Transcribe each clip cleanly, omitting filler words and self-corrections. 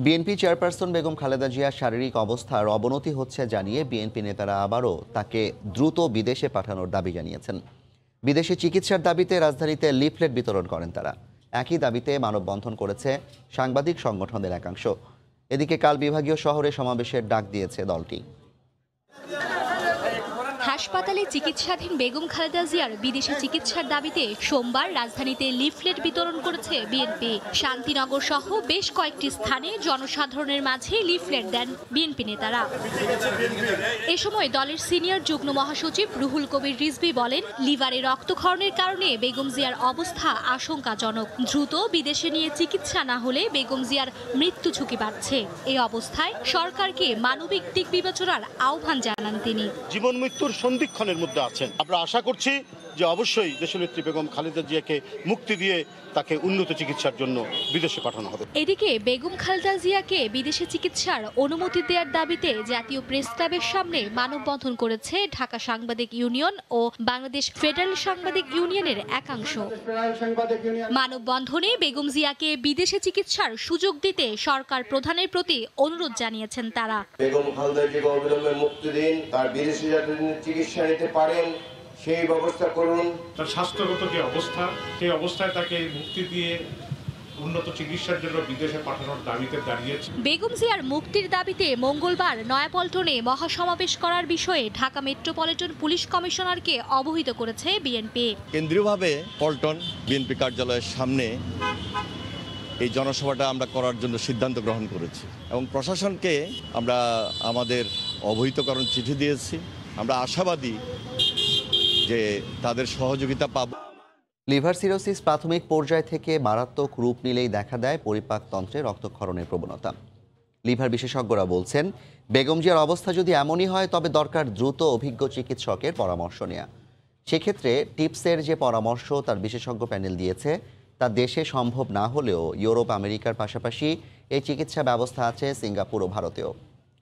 BNP chairperson Begum Khaleda জিয়ার শারীরিক অবস্থার অবনতি হচ্ছে জানিয়ে বিএনপি নেতারা আবারও তাকে দ্রুত বিদেশে পাঠানোর দাবি জানিয়েছেন। বিদেশে চিকিৎসার দাবিতে রাজধানীতে লিফলেট বিতরণ করেন তারা। একই দাবিতে মানববন্ধন করেছে সাংবাদিক সংগঠনের একাংশ। এদিকে কাল বিভাগীয় শহরে সমাবেশের ডাক দিয়েছে দলটি। হাসপাতালে চিকিৎসাধীন বেগম খালেদা জিয়ার বিদেশে চিকিৎসার দাবিতে সোমবার রাজধানীতে লিফলেট বিতরণ করেছে বিএনপি। শান্তিনগর সহ বেশ কয়েকটি স্থানে জনসাধারণের মাঝে লিফলেট দেন বিএনপি নেতারা। এ সময় দলের সিনিয়র যুগ্ম মহাসচিব রুহুল কবির রিজভী বলেন, লিভারে রক্তক্ষরণের কারণে বেগম জিয়ার অবস্থা আশঙ্কাজনক। দ্রুত বিদেশে নিয়ে চিকিৎসা না হলে বেগম জিয়ার মৃত্যু ঝুঁকি বাড়ছে। এই অবস্থায় সরকারকে মানবিক দিক বিবেচনার আহ্বান জানান তিনি। জীবন মৃত্যুর সন্ধিক্ষণের মধ্যে আছেন। আমরা আশা করছি যে অবশ্যই দেশনেত্রী বেগম খালেদা জিয়াকে মুক্তি দিয়ে তাকে উন্নত চিকিৎসার জন্য বিদেশে পাঠানো হবে। এদিকে বেগম খালেদা জিয়াকে বিদেশে চিকিৎসার অনুমতি দেওয়ার দাবিতে জাতীয় প্রেস ক্লাবের সামনে মানববন্ধন করেছে ঢাকা সাংবাদিক ইউনিয়ন ও বাংলাদেশ ফেডারেল সাংবাদিক ইউনিয়নের একাংশ। মানববন্ধনে বেগম জিয়াকে বিদেশে চিকিৎসার সুযোগ দিতে সরকার প্রধানের প্রতি অনুরোধ জানিয়েছেন তারা। বেগম খালেদা জিয়াকে অবিলম্বে মুক্তি দিন, তার বিদেশে যাতে চিকিৎসা নিতে পারেন সেই ব্যবস্থা করুন। তার স্বাস্থ্যগত যে অবস্থা, সেই অবস্থায় তাকে মুক্তি দিয়ে উন্নত চিকিৎসার জন্য বিদেশে পাঠানোর দাবিতে দাঁড়িয়েছে। বেগম জিয়ার মুক্তির দাবিতে মঙ্গলবার নয়াপল্টনে মহাসমাবেশ করার বিষয়ে ঢাকা মেট্রোপলিটন পুলিশ কমিশনারকে অবহিত করেছে বিএনপি। কেন্দ্রীয়ভাবে পল্টন বিএনপি কার্যালয়ের সামনে এই জনসভাটা আমরা করার জন্য সিদ্ধান্ত গ্রহণ করেছি এবং প্রশাসনকে আমরা আমাদের অবহিতকরণ চিঠি দিয়েছি। আমরা আশাবাদী যে তাদের সহযোগিতা পাব। লিভার সিরোসিস প্রাথমিক পর্যায় থেকে মারাত্মক রূপ নিলেই দেখা দেয় পরিপাকতন্ত্রে রক্তক্ষরণের প্রবণতা। লিভার বিশেষজ্ঞরা বলছেন, বেগম জিয়ার অবস্থা যদি এমনই হয় তবে দরকার দ্রুত অভিজ্ঞ চিকিৎসকের পরামর্শ নেওয়া। সেক্ষেত্রে টিপসের যে পরামর্শ তার বিশেষজ্ঞ প্যানেল দিয়েছে তা দেশে সম্ভব না হলেও ইউরোপ আমেরিকার পাশাপাশি এই চিকিৎসা ব্যবস্থা আছে সিঙ্গাপুর ও ভারতেও।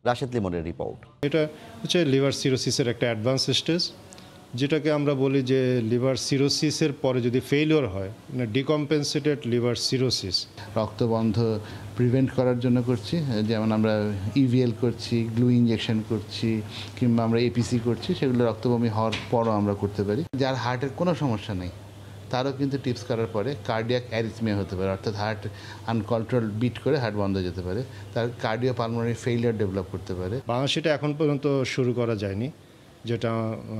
রাশেদ লিমনের রিপোর্ট। এটা হচ্ছে লিভার সিরোসিসের একটা অ্যাডভান্স স্টেজ, যেটাকে আমরা বলি যে লিভার সিরোসিসের পরে যদি ফেলিওর হয়, মানে ডিকম্পেনসেটেড লিভার সিরোসিস। রক্তবন্ধ প্রিভেন্ট করার জন্য করছি, যেমন আমরা ইভিএল করছি, গ্লু ইঞ্জেকশন করছি, কিংবা আমরা এপিসি করছি, সেগুলো রক্তবমি হওয়ার পরও আমরা করতে পারি। যার হার্টের কোনো সমস্যা নেই তারও কিন্তু টিপস করার পরে কার্ডিয়াক অ্যারিথমিয়া হতে পারে, অর্থাৎ হার্ট আনকন্ট্রোল বিট করে হার্ট বন্ধ হয়ে যেতে পারে, তার কার্ডিও পালমোনারি ফেইলিয়ার ডেভেলপ করতে পারে। বাংলাদেশে এটা এখন পর্যন্ত শুরু করা যায়নি, যেটা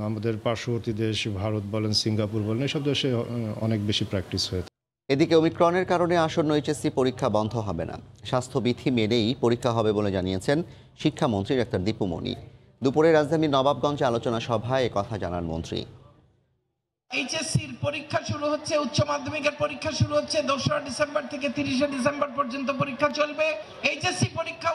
আমাদের পার্শ্ববর্তী দেশ ভারত বলেন, সিঙ্গাপুর বলেন, এসব দেশে অনেক বেশি প্র্যাকটিস হয়েছে। এদিকে ওমিক্রনের কারণে আসন্ন এইচএসসি পরীক্ষা বন্ধ হবে না। স্বাস্থ্যবিধি মেনেই পরীক্ষা হবে বলে জানিয়েছেন শিক্ষামন্ত্রী ডাক্তার দীপু মনি। দুপুরে রাজধানীর নবাবগঞ্জে আলোচনা সভায় একথা জানান মন্ত্রী। এইচএসসির পরীক্ষা শুরু হচ্ছে, উচ্চ মাধ্যমিকের পরীক্ষা শুরু হচ্ছে 2রা ডিসেম্বর থেকে 30শে ডিসেম্বর পর্যন্ত পরীক্ষা চলবে। এইচএসসি পরীক্ষা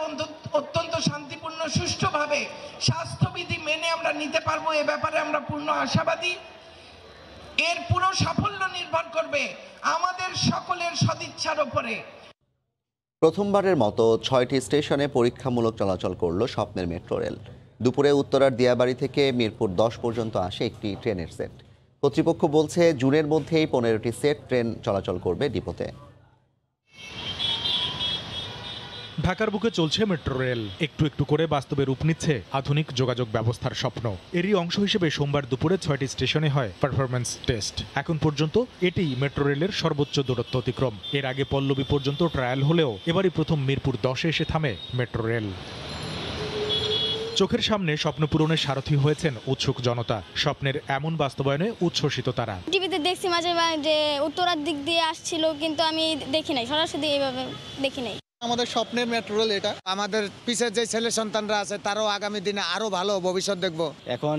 অত্যন্ত শান্তিপূর্ণ সুষ্ঠুভাবে স্বাস্থ্যবিধি মেনে আমরা নিতে পারবো, এ ব্যাপারে আমরা পূর্ণ আশাবাদী। এর পুরো সাফল্য নির্ভর করবে আমাদের সকলের সদিচ্ছার উপরে। প্রথমবারের মতো 6টি স্টেশনে পরীক্ষামূলক চলাচল করল স্বপ্নের মেট্রো রেল। দুপুরে উত্তরার দিয়াবাড়ি থেকে মিরপুর 10 পর্যন্ত আসে একটি ট্রেনের সেট। কর্তৃপক্ষ বলছে জুনের মধ্যেই 15টি সেট ট্রেন চলাচল করবে ডিপোতে। ঢাকার বুকে চলছে মেট্রো রেল। একটু একটু করে বাস্তবে রূপ নিচ্ছে আধুনিক যোগাযোগ ব্যবস্থার স্বপ্ন। এরই অংশ হিসেবে সোমবার দুপুরে 6টি স্টেশনে হয় পারফরম্যান্স টেস্ট। এখন পর্যন্ত এটি মেট্রো রেলের সর্বোচ্চ দূরত্ব অতিক্রম। এর আগে পল্লবী পর্যন্ত ট্রায়াল হলেও এবারই প্রথম মিরপুর 10-এ এসে থামে মেট্রো রেল। চোখের সামনে স্বপ্ন পূরণের সারথি হয়েছেন উৎসুক জনতা। স্বপ্নের এমন বাস্তবায়নে উচ্ছ্বসিত তারা। টিভিতে দেখছি মাঝে মাঝে উত্তরার দিক দিয়ে আসছিল, কিন্তু আমি দেখি নাই, সরাসরি এইভাবে দেখি নাই। আমাদের স্বপ্নের মেট্রো রেল এটা। আমাদের পিছের যে ছেলে সন্তানরা আছে তারাও আগামী দিনে আরো ভালো ভবিষ্যৎ দেখবো। এখন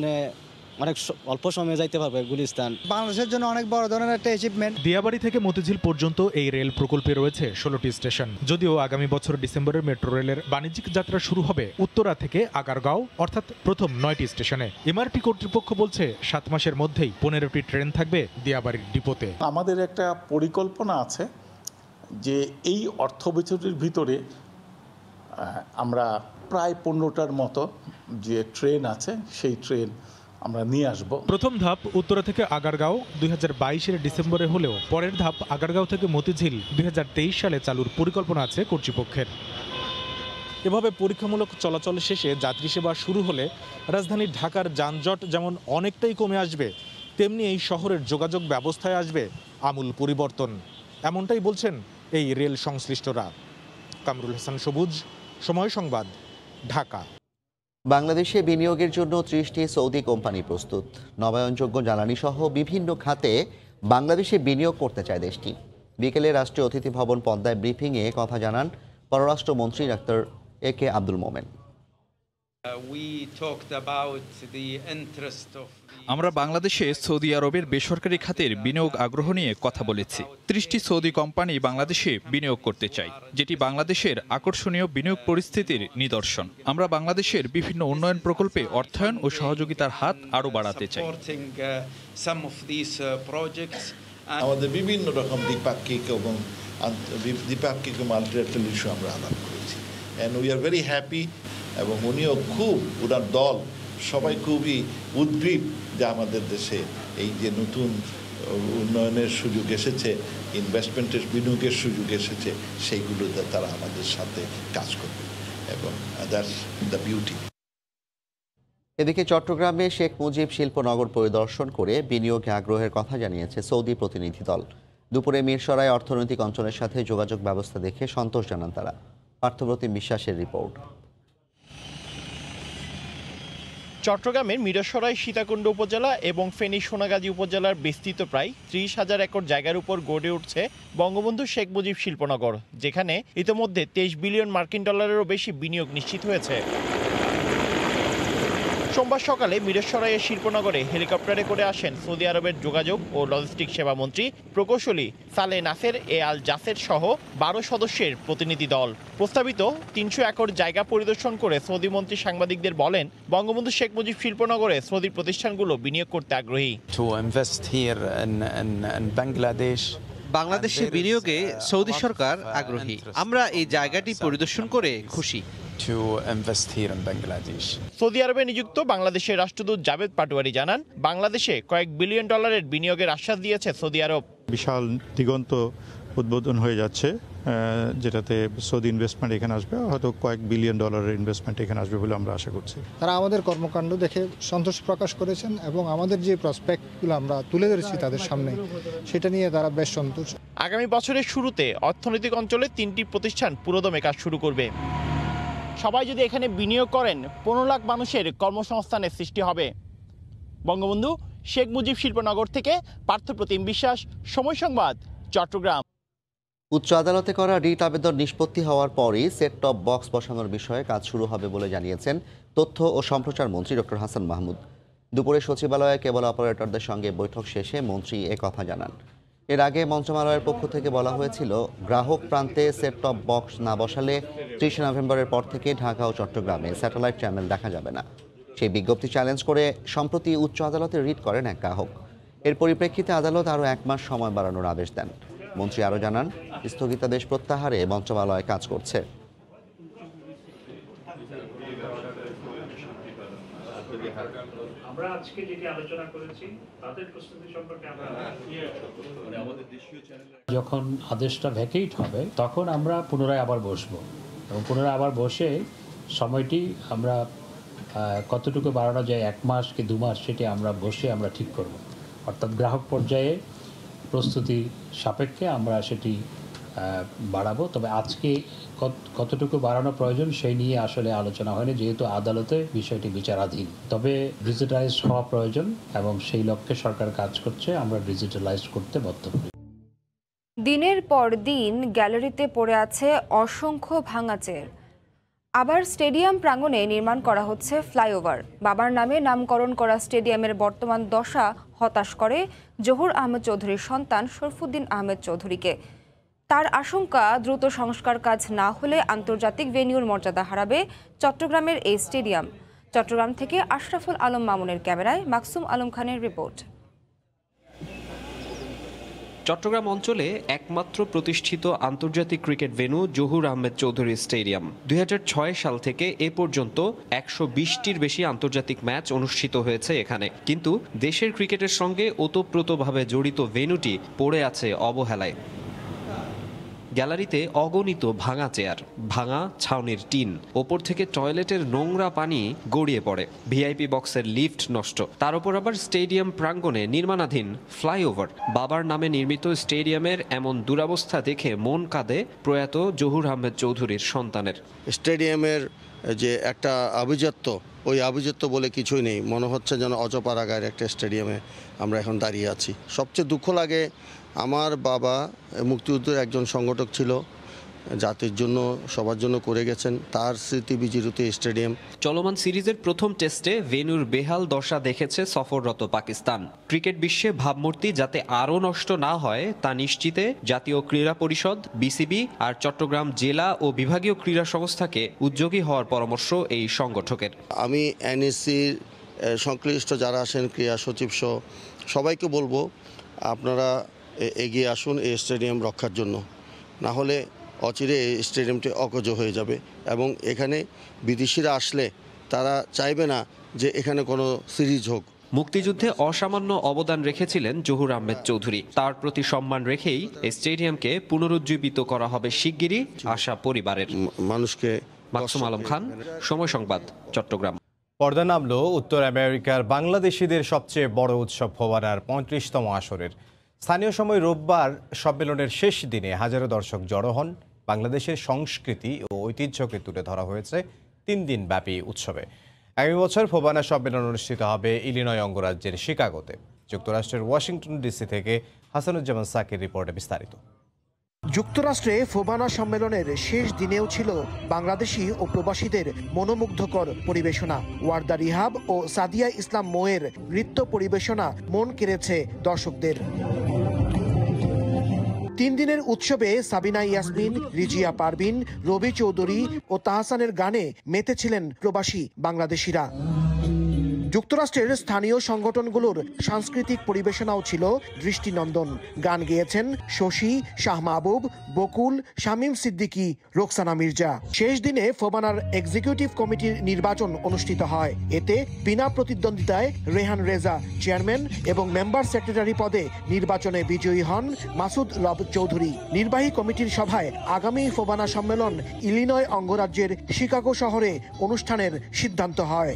অনেক অল্প সময়ে যাইতে পারবে গুলিস্তান। বাংলাদেশের জন্য অনেক বড় ধরনের একটা অ্যাচিভমেন্ট। দিয়াবাড়ি থেকে মতিঝিল পর্যন্ত এই রেল প্রকল্পে রয়েছে 16টি স্টেশন। যদিও আগামী বছর ডিসেম্বরের মেট্রো রেলের বাণিজ্যিক যাত্রা শুরু হবে উত্তরা থেকে আগারগাঁও, অর্থাৎ প্রথম 9টি স্টেশনে। এমআরটি কর্তৃপক্ষ বলছে 7 মাসের মধ্যেই 15টি ট্রেন থাকবে দিয়াবাড়ির ডিপোতে। আমাদের একটা পরিকল্পনা আছে যে এই অর্থ বছরের ভিতরে আমরা প্রায় 15টার মতো যে ট্রেন আছে সেই ট্রেন আমরা নিয়ে আসব। প্রথম ধাপ উত্তরা থেকে আগারগাঁও 2022-এর ডিসেম্বরে হলেও পরের ধাপ আগারগাঁও থেকে মতিঝিল 2023 সালে চালুর পরিকল্পনা আছে কর্তৃপক্ষের। এভাবে পরীক্ষামূলক চলাচল শেষে যাত্রী সেবা শুরু হলে রাজধানী ঢাকার যানজট যেমন অনেকটাই কমে আসবে, তেমনি এই শহরের যোগাযোগ ব্যবস্থায় আসবে আমূল পরিবর্তন। এমনটাই বলছেন এই রেল সংশ্লিষ্টরা। কামরুল হাসান সবুজ, সময় সংবাদ, ঢাকা। বাংলাদেশে বিনিয়োগের জন্য 30টি সৌদি কোম্পানি প্রস্তুত। নবায়নযোগ্য জ্বালানি সহ বিভিন্ন খাতে বাংলাদেশে বিনিয়োগ করতে চায় দেশটি। বিকেলে রাষ্ট্রীয় অতিথি ভবন পদ্মায় ব্রিফিংয়ে কথা জানান পররাষ্ট্রমন্ত্রী ডাক্তার AK আব্দুল মোমেন। আমরা বাংলাদেশে সৌদি আরবের বেসরকারি খাতের বিনিয়োগ আগ্রহ নিয়ে কথা বলেছি। 30টি সৌদি কোম্পানি বাংলাদেশে বিনিয়োগ করতে চাই, যেটি বাংলাদেশের আকর্ষণীয় বিনিয়োগ পরিস্থিতির নিদর্শন। আমরা বাংলাদেশের বিভিন্ন উন্নয়ন প্রকল্পে অর্থায়ন ও সহযোগিতার হাত আরও বাড়াতে চাই। আমাদের বিভিন্ন রকম দ্বিপাক্ষিক এবং দ্বিপাক্ষিক মাল্টিল্যাটারাল ইস্যু আমরা আলাপ করেছি, and we are very happy. এবং উনিও ওনার দল সবাই খুবই উদ্গ্রীব যে আমাদের দেশে এই যে নতুন উন্নয়নের সুযোগ এসেছে, ইনভেস্টমেন্টের বিনিয়োগের সুযোগ এসেছে, সেইগুলোতে তারা আমাদের সাথে কাজ করবে, এবং দ্যাটস দ্য বিউটি। এদিকে চট্টগ্রামে শেখ মুজিব শিল্পনগর পরিদর্শন করে বিনিয়োগে আগ্রহের কথা জানিয়েছে সৌদি প্রতিনিধি দল। দুপুরে মিরসরাই অর্থনৈতিক অঞ্চলের সাথে যোগাযোগ ব্যবস্থা দেখে সন্তোষ জানান তারা। পার্থপ্রতিম বিশ্বাসের রিপোর্ট। চট্টগ্রামের মিরসরাই সীতাকুণ্ড উপজেলা এবং ফেনী সোনাগাজী উপজেলার বিস্তৃত প্রায় 30,000 একর জায়গার উপর গড়ে উঠছে বঙ্গবন্ধু শেখ মুজিব শিল্পনগর, যেখানে ইতোমধ্যে 23 বিলিয়ন মার্কিন ডলারেরও বেশি বিনিয়োগ নিশ্চিত হয়েছে। সোমবার সকালে মিরসরাইয়ের শিল্পনগরে হেলিকপ্টারে করে আসেন সৌদি আরবের যোগাযোগ ও লজিস্টিক সেবা মন্ত্রী প্রকৌশলী সালে নাসের আল জাসের সহ 12 সদস্যের প্রতিনিধি দল। প্রস্তাবিত 300 একর জায়গা পরিদর্শন করে সৌদি মন্ত্রী সাংবাদিকদের বলেন, বঙ্গবন্ধু শেখ মুজিব শিল্পনগরে সৌদি প্রতিষ্ঠানগুলো বিনিয়োগ করতে আগ্রহী। বাংলাদেশে বিনিয়োগে সৌদি সরকার আগ্রহী। আমরা এই জায়গাটি পরিদর্শন করে খুশি। সৌদি আরবে নিযুক্ত বাংলাদেশের রাষ্ট্রদূত জাভেদ পাটোয়ারি জানান, বাংলাদেশে কয়েক বিলিয়ন ডলারের বিনিয়োগের আশ্বাস দিয়েছে সৌদি আরব। বিশাল দিগন্ত উদ্বোধন হয়ে যাচ্ছে, যেটাতে সৌদি ইনভেস্টমেন্ট এখানে আসবে, হয়তো কয়েক বিলিয়ন ডলারের ইনভেস্টমেন্ট এখানে আসবে বলে আমরা আশা করছি। তারা আমাদের কর্মকাণ্ড দেখে সন্তোষ প্রকাশ করেছেন এবং আমাদের যে প্রসপেক্টগুলো আমরা তুলে ধরেছি তাদের সামনে, সেটা নিয়ে তারা বেশ সন্তোষ। আগামী বছরের শুরুতে অর্থনৈতিক অঞ্চলে 3টি প্রতিষ্ঠান পুরোদমে কাজ শুরু করবে। সবাই যদি এখানে বিনিয়োগ করেন, 15 লাখ মানুষের কর্মসংস্থানের সৃষ্টি হবে। বঙ্গবন্ধু শেখ মুজিব শিল্পনগর থেকে পার্থপ্রতিম বিশ্বাস, সময় সংবাদ, চট্টগ্রাম। উচ্চ আদালতে করা রিট আবেদন নিষ্পত্তি হওয়ার পরই সেট টপ বক্স বসানোর বিষয়ে কাজ শুরু হবে বলে জানিয়েছেন তথ্য ও সম্প্রচার মন্ত্রী ডক্টর হাসান মাহমুদ। দুপুরে সচিবালয়ে কেবল অপারেটরদের সঙ্গে বৈঠক শেষে মন্ত্রী কথা জানান। এর আগে মন্ত্রণালয়ের পক্ষ থেকে বলা হয়েছিল, গ্রাহক প্রান্তে সেট টপ বক্স না বসালে 30 নভেম্বরের পর থেকে ঢাকা ও চট্টগ্রামে স্যাটেলাইট চ্যানেল দেখা যাবে না। সেই বিজ্ঞপ্তি চ্যালেঞ্জ করে সম্প্রতি উচ্চ আদালতে রিট করেন এক গ্রাহক। এর পরিপ্রেক্ষিতে আদালত আরও 1 মাস সময় বাড়ানোর আদেশ দেন। মন্ত্রী আরও জানান, স্থগিতাদেশ প্রত্যাহারে মন্ত্রণালয় কাজ করছে। আমরা আজকে যেটি আলোচনা করেছি তাদের প্রস্তুতি সম্পর্কে যখন আদেশটা ভ্যাকেট হবে তখন আমরা পুনরায় আবার বসবো এবং পুনরায় আবার বসে সময়টি আমরা কতটুকু বাড়ানো যায়, 1 মাস কি 2 মাস, সেটি আমরা বসে আমরা ঠিক করব। অর্থাৎ গ্রাহক পর্যায়ে প্রস্তুতি সাপেক্ষে আমরা সেটি বাড়াবো। তবে আজকে কতটুকু বাড়ানো প্রয়োজন সেই নিয়ে আসলে আলোচনা হয়নি, যেহেতু আদালতে বিষয়টি বিচারাধীন। তবে ডিজিটালাইজ হওয়া প্রয়োজন এবং সেই লক্ষ্যে সরকার কাজ করছে। আমরা ডিজিটালাইজ করতে বদ্ধপরিকর। দিনের পর দিন গ্যালারিতে পড়ে আছে অসংখ্য ভাঙাচের। আবার স্টেডিয়াম প্রাঙ্গণে নির্মাণ করা হচ্ছে ফ্লাইওভার। বাবার নামে নামকরণ করা স্টেডিয়ামের বর্তমান দশা হতাশ করে জহুর আহমেদ চৌধুরীর সন্তান শরফুদ্দিন আহমেদ চৌধুরীকে। তার আশঙ্কা, দ্রুত সংস্কার কাজ না হলে আন্তর্জাতিক ভেন্যুর মর্যাদা হারাবে চট্টগ্রামের এই স্টেডিয়াম। চট্টগ্রাম থেকে আশরাফুল আলম মামুনের ক্যামেরায় মাকসুম আলম খানের রিপোর্ট। চট্টগ্রাম অঞ্চলে একমাত্র প্রতিষ্ঠিত আন্তর্জাতিক cricket venue Zahur Ahmed Chowdhury stadium. 2006 সাল থেকে এ পর্যন্ত 120টির বেশি আন্তর্জাতিক ম্যাচ অনুষ্ঠিত হয়েছে এখানে, কিন্তু দেশের ক্রিকেটের সঙ্গে ওতপ্রোতভাবে জড়িত ভেন্যুটি পড়ে আছে অবহেলায়। গ্যালারিতে অগণিত ভাঙা চেয়ার, ভাঙা ছাউনির টিন, ওপর থেকে টয়লেটের নোংরা পানি গড়িয়ে পড়ে, ভিআইপি বক্সের লিফট নষ্ট, তার উপর আবার স্টেডিয়াম প্রাঙ্গণে নির্মাণাধীন ফ্লাইওভার। বাবার নামে নির্মিত স্টেডিয়ামের এমন দুরবস্থা দেখে মন কাঁদে প্রয়াত জহুর আহমেদ চৌধুরীর সন্তানের। স্টেডিয়ামের যে একটা আভিজাত্য, ওই আভিজাত্য বলে কিছুই নেই, মনে হচ্ছে যেন অজপাড়াগায়ের একটা স্টেডিয়ামে আমরা এখন দাঁড়িয়ে আছি। সবচেয়ে দুঃখ লাগে, আমার বাবা মুক্তিযুদ্ধের একজন সংগঠক ছিল, জাতির জন্য সবার জন্য করে গেছেন, তার স্মৃতি বিজড়িত স্টেডিয়াম। চলমান সিরিজের প্রথম টেস্টে ভেন্যুর বেহাল দশা দেখেছে সফররত পাকিস্তান। ক্রিকেট বিশ্বে ভাবমূর্তি যাতে আরও নষ্ট না হয় তা নিশ্চিতে জাতীয় ক্রীড়া পরিষদ, বিসিবি আর চট্টগ্রাম জেলা ও বিভাগীয় ক্রীড়া সংস্থাকে উদ্যোগী হওয়ার পরামর্শ এই সংগঠকের। আমি এনএসসির সংশ্লিষ্ট যারা আছেন, ক্রীড়া সচিব সহ সবাইকে বলবো, আপনারা এগিয়ে আসুন এই স্টেডিয়াম রক্ষার জন্য, না হলে অচিরে এই স্টেডিয়ামটি অকেজ হয়ে যাবে এবং এখানে বিদেশিরা আসলে তারা চাইবে না যে এখানে কোনো সিরিজ হোক। মুক্তিযুদ্ধে অসামান্য অবদান রেখেছিলেন জহুর আহমেদ চৌধুরী। তার প্রতি সম্মান রেখেই স্টেডিয়ামকে পুনরুজ্জীবিত করা হবে শিগগিরই, আশা পরিবারের। মানুষকে। মাকসুম আলম খান, সময় সংবাদ, চট্টগ্রাম। পর্দা নামলো উত্তর আমেরিকার বাংলাদেশিদের সবচেয়ে বড় উৎসব ফোয়ারার 35তম আসরের। স্থানীয় সময় রোববার সম্মেলনের শেষ দিনে হাজারো দর্শক জড়ো হন। বাংলাদেশের সংস্কৃতি ও ঐতিহ্যকে তুলে ধরা হয়েছে 3 দিন ব্যাপী উৎসবে। আগামী বছর ফোবানা সম্মেলন অনুষ্ঠিত হবে ইলিনয় অঙ্গরাজ্যের শিকাগোতে। যুক্তরাষ্ট্রের ওয়াশিংটন ডিসি থেকে হাসানুজ্জামান সাকির রিপোর্টে বিস্তারিত। যুক্তরাষ্ট্রে ফোবানা সম্মেলনের শেষ দিনেও ছিল বাংলাদেশি ও প্রবাসীদের মনোমুগ্ধকর পরিবেশনা। ওয়ার্দা রিহাব ও সাদিয়া ইসলাম মোয়ের নৃত্য পরিবেশনা মন কেড়েছে দর্শকদের। 3 দিনের উৎসবে সাবিনা ইয়াসমিন, রিজিয়া পারভিন, রবি চৌধুরী ও তাহসানের গানে মেতেছিলেন প্রবাসী বাংলাদেশিরা। যুক্তরাষ্ট্রের স্থানীয় সংগঠনগুলোর সাংস্কৃতিক পরিবেশনাও ছিল দৃষ্টিনন্দন। গান গেয়েছেন শশী, শাহ মাহবুব, বকুল, শামীম সিদ্দিকী, রোকসানা মির্জা। শেষ দিনে ফোবানার এক্সিকিউটিভ কমিটির নির্বাচন অনুষ্ঠিত হয়। এতে বিনা প্রতিদ্বন্দ্বিতায় রেহান রেজা চেয়ারম্যান এবং মেম্বার সেক্রেটারি পদে নির্বাচনে বিজয়ী হন মাসুদ রব চৌধুরী। নির্বাহী কমিটির সভায় আগামী ফোবানা সম্মেলন ইলিনয় অঙ্গরাজ্যের শিকাগো শহরে অনুষ্ঠানের সিদ্ধান্ত হয়।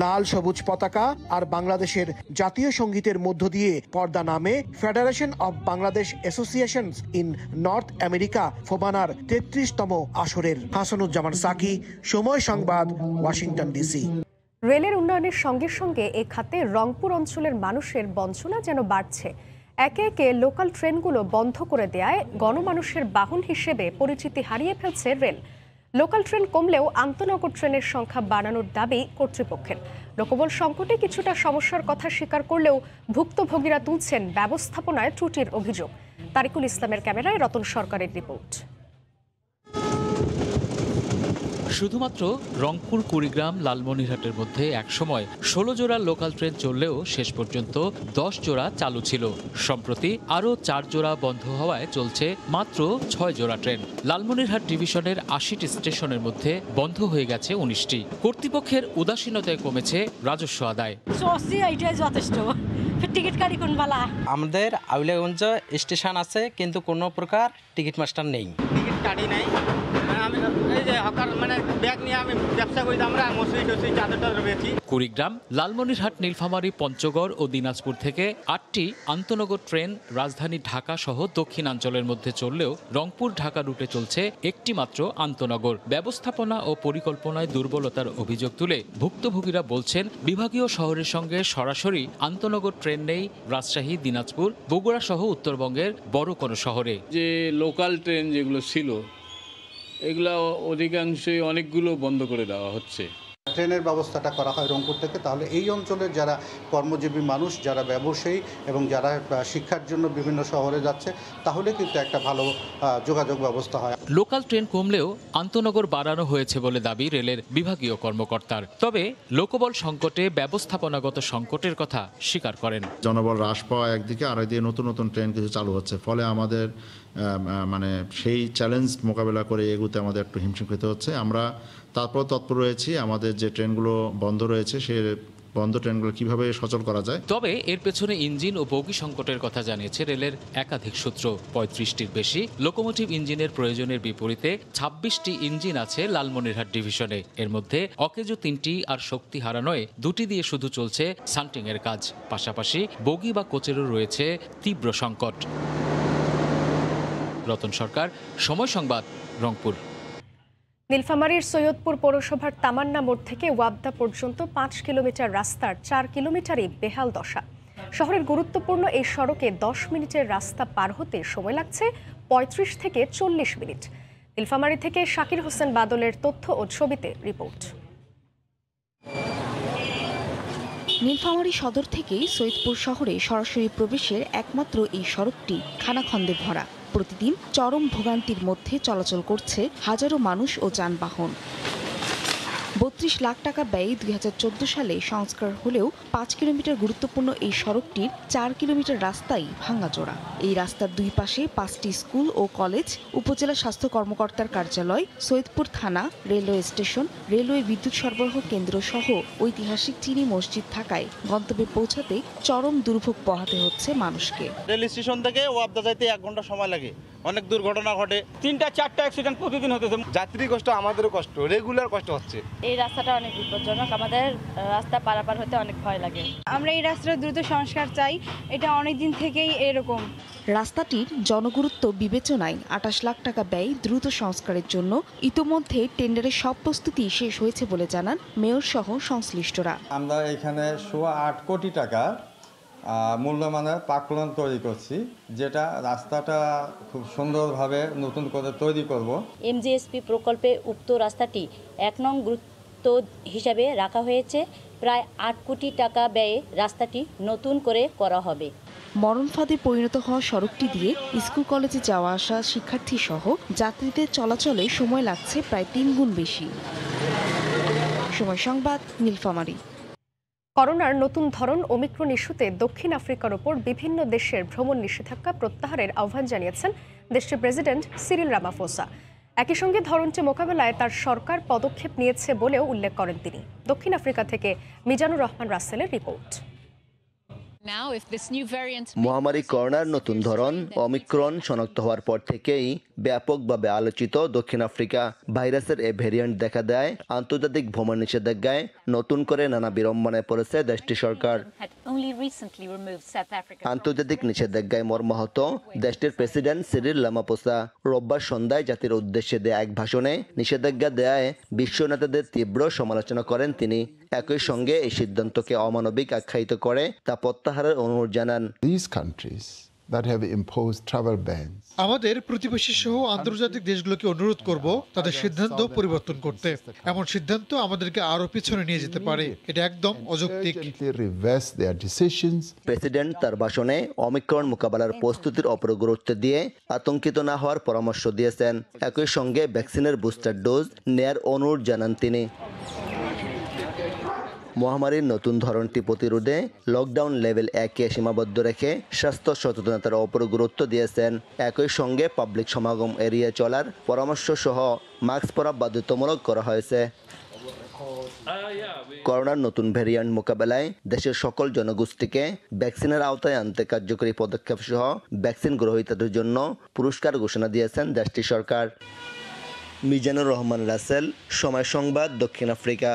লাল সবুজ পতাকা আর বাংলাদেশের জাতীয় সঙ্গীতের মধ্য দিয়ে পর্দা নামে federation of Bangladesh associations in north America ফোবানার 33তম আসরের। হাসানুজ্জামান সাকি, সময় সংবাদ, ওয়াশিংটন ডিসি। রেলের উন্নয়নের সঙ্গে সঙ্গে এ খাতে রংপুর অঞ্চলের মানুষের বঞ্চনা যেন বাড়ছে। একে একে লোকাল ট্রেনগুলো বন্ধ করে দেয়ায় গণমানুষের বাহন হিসেবে পরিচিতি হারিয়ে ফেলছে রেল। লোকাল ট্রেন কমলেও আন্তনগর ট্রেনের সংখ্যা বাড়ানোর দাবি কর্তৃপক্ষের। লোকবল সংকটে কিছুটা সমস্যার কথা স্বীকার করলেও ভুক্তভোগীরা তুলছেন ব্যবস্থাপনায় ত্রুটির অভিযোগ। তারিকুল ইসলামের ক্যামেরায় রতন সরকারের রিপোর্ট। শুধুমাত্র রংপুর, কুড়িগ্রাম, লালমনিরহাটের মধ্যে একসময় 16 জোড়া লোকাল ট্রেন চললেও শেষ পর্যন্ত 10 জোড়া চালু ছিল। সম্প্রতি আরও 4 জোড়া বন্ধ হওয়ায় চলছে মাত্র 6 জোড়া ট্রেন। লালমনিরহাট ডিভিশনের 80টি স্টেশনের মধ্যে বন্ধ হয়ে গেছে 19টি। কর্তৃপক্ষের উদাসীনতায় কমেছে রাজস্ব আদায়। যথেষ্ট টিকিট কাটি কোন বালা। আমাদের আউলিয়াগঞ্জ স্টেশন আছে কিন্তু কোনো প্রকার টিকিট মাস্টার নেই, টিকিট কাটি নাই। কুড়িগ্রাম, লালমনিরহাট, নীলফামারী, পঞ্চগড় ও দিনাজপুর থেকে 8টি আন্তনগর ট্রেন রাজধানী ঢাকা সহ দক্ষিণাঞ্চলের মধ্যে চললেও রংপুর ঢাকা রুটে চলছে একটি মাত্র আন্তনগর। ব্যবস্থাপনা ও পরিকল্পনায় দুর্বলতার অভিযোগ তুলে ভুক্তভোগীরা বলছেন, বিভাগীয় শহরের সঙ্গে সরাসরি আন্তনগর ট্রেন নেই রাজশাহী, দিনাজপুর, বগুড়া সহ উত্তরবঙ্গের বড় কোনো শহরে। যে লোকাল ট্রেন যেগুলো ছিল এগুলো অধিকাংশই অনেকগুলো বন্ধ করে দেওয়া হচ্ছে। ট্রেনের ব্যবস্থাটা করা হয় রংপুর থেকে, তাহলে এই অঞ্চলের যারা কর্মজীবী মানুষ, যারা ব্যবসায়ী এবং যারা শিক্ষার জন্য বিভিন্ন শহরে যাচ্ছে, তাহলে কিন্তু একটা ভালো যোগাযোগ ব্যবস্থা হয়। লোকাল ট্রেন কমলেও আন্তনগর বাড়ানো হয়েছে বলে দাবি রেলের বিভাগীয় কর্মকর্তার। তবে লোকবল সংকটে ব্যবস্থাপনাগত সংকটের কথা স্বীকার করেন। জনবল হ্রাস পাওয়া একদিকে, আর একদিকে নতুন নতুন ট্রেন কিছু চালু হচ্ছে, ফলে আমাদের মানে সেই চ্যালেঞ্জ মোকাবেলা করে এগুতে আমাদের একটু হিমশিম খেতে হচ্ছে। আমরা তারপর তৎপর রয়েছি, আমাদের যে ট্রেনগুলো বন্ধ রয়েছে সে বন্ধ ট্রেনগুলো কিভাবে সচল করা যায়। তবে এর পেছনে ইঞ্জিন ও বগি সংকটের কথা জানিয়েছে রেলের একাধিক সূত্র। 35টির বেশি লোকোমোটিভ ইঞ্জিনের প্রয়োজনের বিপরীতে 26টি ইঞ্জিন আছে লালমনিরহাট ডিভিশনে। এর মধ্যে অকেজো 3টি আর শক্তি হারানোয় 2টি দিয়ে শুধু চলছে সান্টিং এর কাজ। পাশাপাশি বগি বা কোচেরও রয়েছে তীব্র সংকট। রতন সরকার, সময় সংবাদ, রংপুর। নীলফামারীর সৈয়দপুর পৌরসভার তামান্না মোড় থেকে ওয়াবদা পর্যন্ত 5 কিলোমিটার রাস্তার 4 কিলোমিটারই বেহাল দশা। শহরের গুরুত্বপূর্ণ এই সড়কে 10 মিনিটের রাস্তা পার হতে সময় লাগছে 35 থেকে 40 মিনিট। নীলফামারী থেকে শাকির হোসেন বাদলের তথ্য ও ছবিতে রিপোর্ট। নীলফামারী সদর থেকেই সৈয়দপুর শহরে সরাসরি প্রবেশের একমাত্র এই সড়কটি খানাখন্দে ভরা। প্রতিদিন চরম ভোগান্তির মধ্যে চলাচল করছে হাজারো মানুষ ও যানবাহন। 32 লাখ টাকা ব্যয়ে 2014 সালে সংস্কার হলেও 5 কিলোমিটার গুরুত্বপূর্ণ এই সড়কটির 4 কিলোমিটার রাস্তাই ভাঙাচোরা। এই রাস্তার দুই পাশে 5টি স্কুল ও কলেজ, উপজেলা স্বাস্থ্য কর্মকর্তার কার্যালয়, সৈয়দপুর থানা, রেলওয়ে স্টেশন, রেলওয়ে বিদ্যুৎ সরবরাহ কেন্দ্র সহ ঐতিহাসিক চিনি মসজিদ থাকায় গন্তব্যে পৌঁছাতে চরম দুর্ভোগ পোহাতে হচ্ছে মানুষকে। রেল স্টেশন থেকে ওয়াবদা যাইতে 1 ঘন্টা সময় লাগে। অনেক দুর্ঘটনা ঘটে, 3-4টা অ্যাক্সিডেন্ট প্রতিদিন হতেছে। যাত্রী কষ্ট, আমাদেরও কষ্ট, রেগুলার কষ্ট হচ্ছে। এই রাস্তাটা অনেক বিপজ্জনক, আমাদের রাস্তা পারাপার হতে অনেক ভয় লাগে। আমরা এই রাস্তার দ্রুত সংস্কার চাই, এটা অনেক দিন থেকেই এরকম। রাস্তাটির জনগুরুত্ব বিবেচনায় 28 লাখ টাকা ব্যয় দ্রুত সংস্কারের জন্য ইতোমধ্যে টেন্ডারের সব প্রস্তুতি শেষ হয়েছে বলে জানান মেয়র সহ সংশ্লিষ্টরা। আমরা এখানে 8 কোটি টাকা মূল্যমানের প্রাক্কলন তৈরি করছি, যেটা রাস্তাটা খুব সুন্দরভাবে নতুন করে তৈরি করব। এমজিএসপি প্রকল্পে উক্ত রাস্তাটি 1 নং গুরুত্ব হিসাবে রাখা হয়েছে। প্রায় 8 কোটি টাকা ব্যয়ে রাস্তাটি নতুন করে করা হবে। মরণ ফাঁদে পরিণত হওয়া সড়কটি দিয়ে স্কুল কলেজে যাওয়া আসা শিক্ষার্থী সহ যাত্রীদের চলাচলে সময় লাগছে প্রায় 3 গুণ বেশি। সময় সংবাদ, নীলফামারী। করোনার নতুন ধরন ওমিক্রন ইস্যুতে দক্ষিণ আফ্রিকার ওপর বিভিন্ন দেশের ভ্রমণ নিষেধাজ্ঞা প্রত্যাহারের আহ্বান জানিয়েছেন দেশটির প্রেসিডেন্ট সিরিল রামাফোসা। একই সঙ্গে ধরনটি মোকাবেলায় তার সরকার পদক্ষেপ নিয়েছে বলেও উল্লেখ করেন তিনি। দক্ষিণ আফ্রিকা থেকে মিজানুর রহমান রাসেলের রিপোর্ট। মহামারী করোনার নতুন ধরন ওমিক্রন শনাক্ত হওয়ার পর থেকেই ব্যাপকভাবে আলোচিত দক্ষিণ আফ্রিকা ভাইরাসের এই ভ্যারিয়েন্ট দেখা দেয় আন্তর্জাতিক ভ্রমণ নিষেধাজ্ঞায় নতুন করে নানা বিড়ম্বনায় পড়েছে দেশটির সরকার। আন্তর্জাতিক নিষেধাজ্ঞায় মর্মাহত দেশটির প্রেসিডেন্ট সিরিল রামাফোসা রোববার সন্ধ্যায় জাতির উদ্দেশ্যে দেয়া এক ভাষণে নিষেধাজ্ঞা দেয়ায় বিশ্ব নেতাদের তীব্র সমালোচনা করেন তিনি। একই সঙ্গে এই সিদ্ধান্তকে অমানবিক আখ্যায়িত করে তা প্রত্যাহারের অনুরোধ জানান। আমাদের প্রতিবেশী সহ আন্তর্জাতিক দেশগুলোকে অনুরোধ করব তাদের সিদ্ধান্ত পরিবর্তন করতে। এমন সিদ্ধান্ত আমাদেরকে আরো পিছনে নিয়ে যেতে পারে, এটা একদম অযৌক্তিক। প্রেসিডেন্ট তার ভাষণে ওমিক্রন মোকাবেলার প্রস্তুতির ওপর গুরুত্ব দিয়ে আতঙ্কিত না হওয়ার পরামর্শ দিয়েছেন। একই সঙ্গে ভ্যাকসিনের বুস্টার ডোজ নেয়ার অনুরোধ জানান তিনি। মহামারীর নতুন ধরনটি প্রতিরোধে লকডাউন লেভেল 1-এ সীমাবদ্ধ রেখে স্বাস্থ্য সচেতনতার ওপর গুরুত্ব দিয়েছেন। একই সঙ্গে পাবলিক সমাগম এড়িয়ে চলার পরামর্শ সহ মাস্ক পরা বাধ্যতামূলক করা হয়েছে। করোনার নতুন ভ্যারিয়েন্ট মোকাবেলায় দেশের সকল জনগোষ্ঠীকে ভ্যাকসিনের আওতায় আনতে কার্যকরী পদক্ষেপ সহ ভ্যাকসিন গ্রহীতাদের জন্য পুরস্কার ঘোষণা দিয়েছেন দেশটির সরকার। মিজানুর রহমান রাসেল, সময় সংবাদ, দক্ষিণ আফ্রিকা।